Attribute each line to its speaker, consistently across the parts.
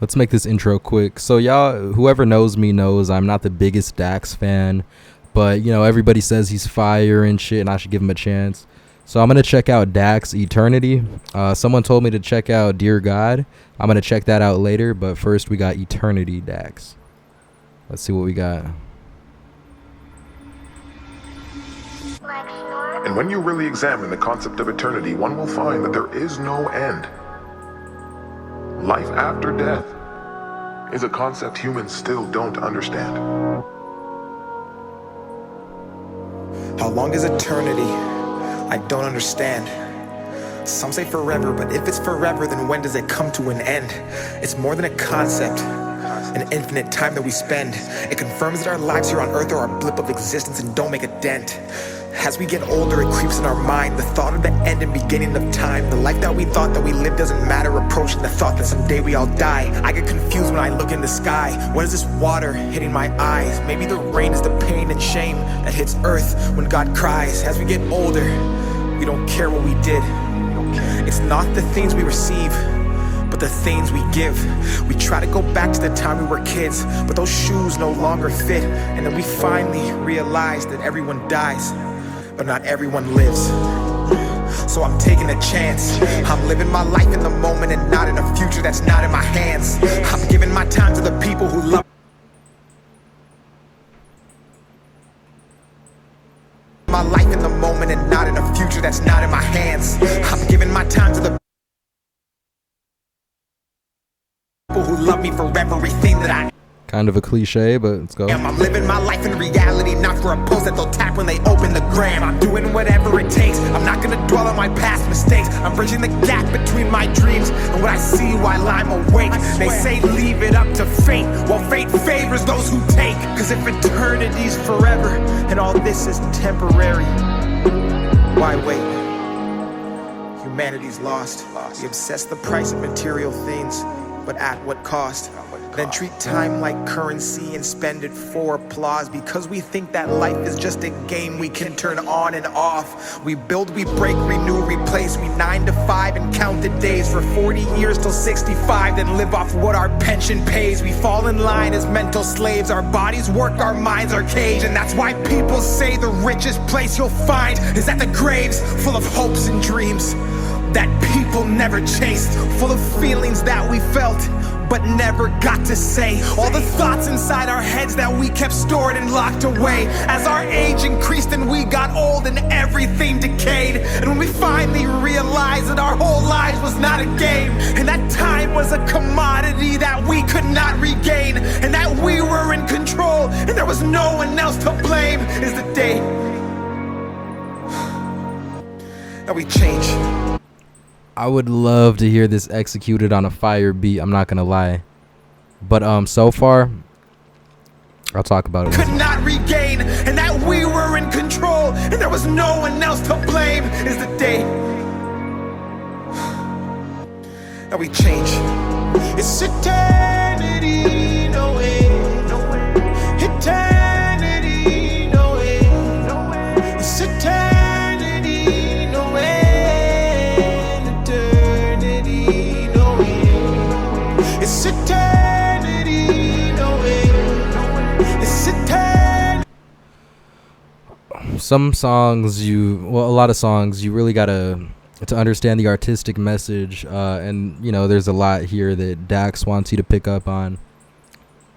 Speaker 1: Let's make this intro quick. So y'all, whoever knows me knows I'm not the biggest Dax fan, but everybody says he's fire and shit, and I should give him a chance. So I'm gonna check out Dax Eternity. Someone told me to check out Dear God. I'm gonna check that out later, but first we got Eternity Dax. Let's see what we got.
Speaker 2: And when you really examine the concept of eternity, one will find that there is no end. Life after death is a concept humans still don't understand.
Speaker 3: How long is eternity? I don't understand. Some say forever, but if it's forever, then when does it come to an end? It's more than a concept, an infinite time that we spend. It confirms that our lives here on earth are a blip of existence and don't make a dent. As we get older, it creeps in our mind, the thought of the end and beginning of time. The life that we thought that we lived doesn't matter, approaching the thought that someday we all die. I get confused when I look in the sky. What is this water hitting my eyes? Maybe the rain is the pain and shame that hits earth when God cries. As we get older, we don't care what we did. It's not the things we receive, but the things we give. We try to go back to the time we were kids, but those shoes no longer fit. And then we finally realize that everyone dies, but not everyone lives. So I'm taking a chance. I'm living my life in the moment and not in a future that's not in my hands. I'm giving my time to the people who love my life in the moment and not in a future that's not in my hands. I'm giving my time to the people who love me for everything that I
Speaker 1: Kind of a cliche, but let's go.
Speaker 3: I'm living my life in reality, not for a post that they'll tap when they open the gram. I'm doing whatever it takes. I'm not gonna dwell on my past mistakes. I'm bridging the gap between my dreams and what I see while I'm awake. They say leave it up to fate, while fate favors those who take. Cause if eternity's forever and all this is temporary, why wait? Humanity's lost. We obsess the price of material things, but at what cost? Then treat time like currency and spend it for applause, because we think that life is just a game we can turn on and off. We build, we break, renew, replace. We 9 to 5 and count the days for 40 years till 65, then live off what our pension pays. We fall in line as mental slaves. Our bodies work, our minds are caged. And that's why people say the richest place you'll find is at the graves, full of hopes and dreams that people never chased, full of feelings that we felt but never got to say. All the thoughts inside our heads that we kept stored and locked away. As our age increased and we got old and everything decayed, and when we finally realized that our whole lives was not a game, and that time was a commodity that we could not regain, and that we were in control and there was no one else to blame, is the day that we change.
Speaker 1: I would love to hear this executed on a fire beat, I'm not gonna lie. But so far, I'll talk about it.
Speaker 3: Could not regain, and that we were in control and there was no one else to blame, is the day that we change. It's eternity, no way, no way. Eternity, no way, no way. It's eternity, no way. It's eternity, no way. It's eternity.
Speaker 1: Some songs a lot of songs, you really gotta to understand the artistic message, and there's a lot here that Dax wants you to pick up on.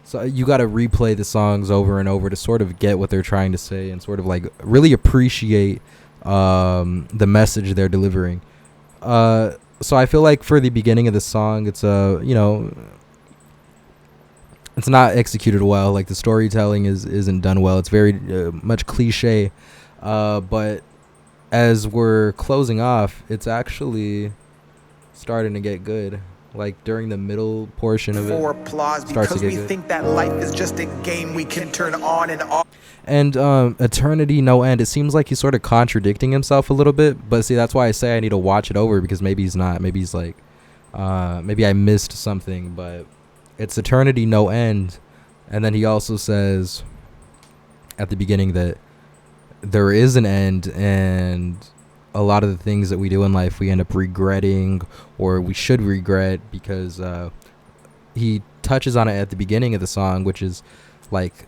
Speaker 1: So you gotta replay the songs over and over to sort of get what they're trying to say and sort of like really appreciate the message they're delivering. So I feel like for the beginning of the song, it's it's not executed well. Like the storytelling isn't done well. It's very much cliche. But as we're closing off, it's actually starting to get good. Like during the middle portion of it,
Speaker 3: for applause, because we think that life is just a game we can turn on and off.
Speaker 1: And eternity, no end. It seems like he's sort of contradicting himself a little bit. But see, that's why I say I need to watch it over, because maybe he's not. Maybe he's like, maybe I missed something. But it's eternity, no end. And then he also says at the beginning that there is an end, and a lot of the things that we do in life we end up regretting, or we should regret, because he touches on it at the beginning of the song, which is like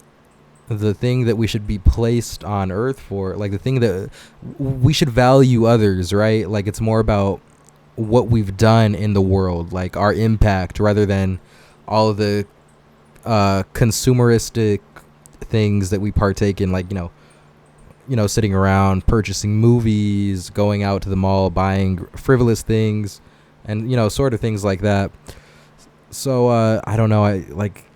Speaker 1: the thing that we should be placed on earth for, like the thing that we should value others, right? Like it's more about what we've done in the world, like our impact, rather than all of the consumeristic things that we partake in, like sitting around purchasing movies, going out to the mall, buying frivolous things, and sort of things like that. So I don't know,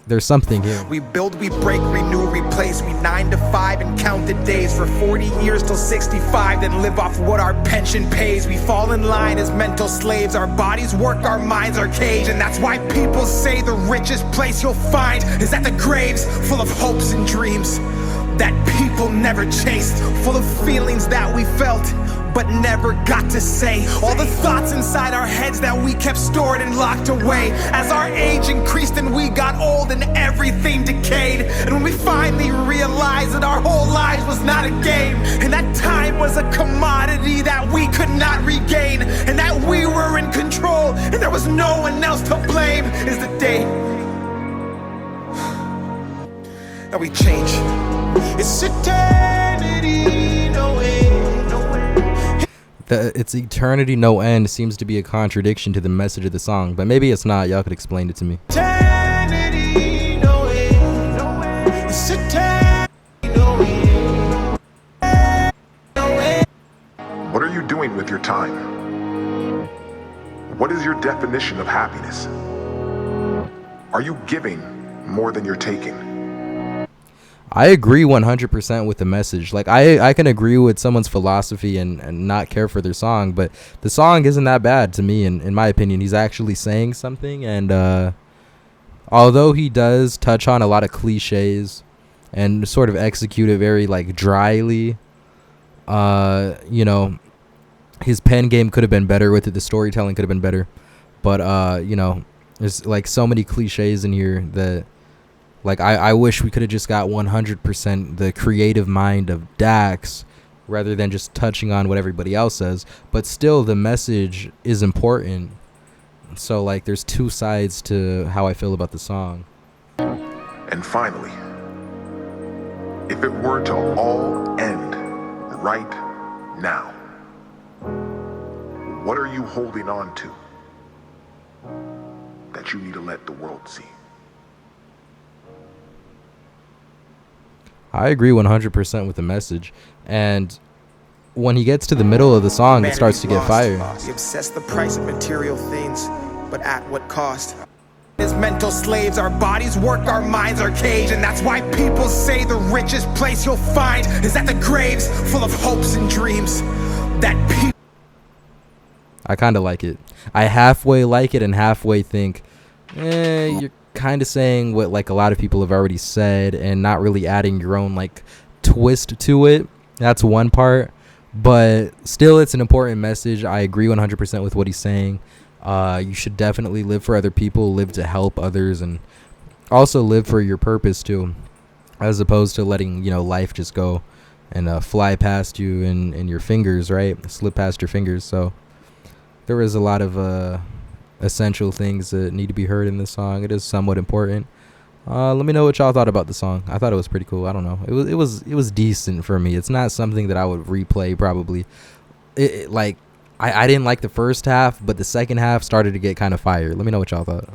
Speaker 1: there's something here.
Speaker 3: We build, we break, renew, replace. We 9 to 5 and count the days for 40 years till 65, then live off what our pension pays. We fall in line as mental slaves. Our bodies work, our minds are caged. And that's why people say the richest place you'll find is at the graves, full of hopes and dreams that people never chased, full of feelings that we felt but never got to say. All the thoughts inside our heads that we kept stored and locked away. As our age increased and we got old and everything decayed, and when we finally realized that our whole lives was not a game, and that time was a commodity that we could not regain, and that we were in control and there was no one else to blame, is the day that we change. It's eternity, no end, no end.
Speaker 1: It's eternity, no end seems to be a contradiction to the message of the song, but maybe it's not. Y'all could explain it to me.
Speaker 3: Eternity, no end, no end. It's eternity, no end, no end.
Speaker 2: What are you doing with your time? What is your definition of happiness? Are you giving more than you're taking?
Speaker 1: I agree 100% with the message. Like I can agree with someone's philosophy and not care for their song, but the song isn't that bad to me. In my opinion, he's actually saying something. And although he does touch on a lot of cliches and sort of execute it very like dryly, his pen game could have been better with it. The storytelling could have been better, but there's like so many cliches in here that, like, I wish we could have just got 100% the creative mind of Dax rather than just touching on what everybody else says. But still, the message is important. So, like, there's two sides to how I feel about the song.
Speaker 2: And finally, if it were to all end right now, what are you holding on to that you need to let the world see?
Speaker 1: I agree 100% with the message. And when he gets to the middle of the song, it starts to get fire.
Speaker 3: We obsess the price of material things, but at what cost? As mental slaves, our bodies work, our minds are caged, and that's why people say the richest place you'll find is at the graves, full of hopes and dreams that people.
Speaker 1: I kind of like it. I halfway like it and halfway think, you're kind of saying what like a lot of people have already said and not really adding your own like twist to it. That's one part, but still it's an important message. I agree 100% with what he's saying. You should definitely live for other people, live to help others, and also live for your purpose too, as opposed to letting life just go and fly past you in your fingers, right? Slip past your fingers. So there is a lot of essential things that need to be heard in this song. It is somewhat important. Let me know what y'all thought about the song. I thought it was pretty cool. I don't know. It was decent for me. It's not something that I would replay probably. I didn't like the first half, but the second half started to get kind of fire. Let me know what y'all thought.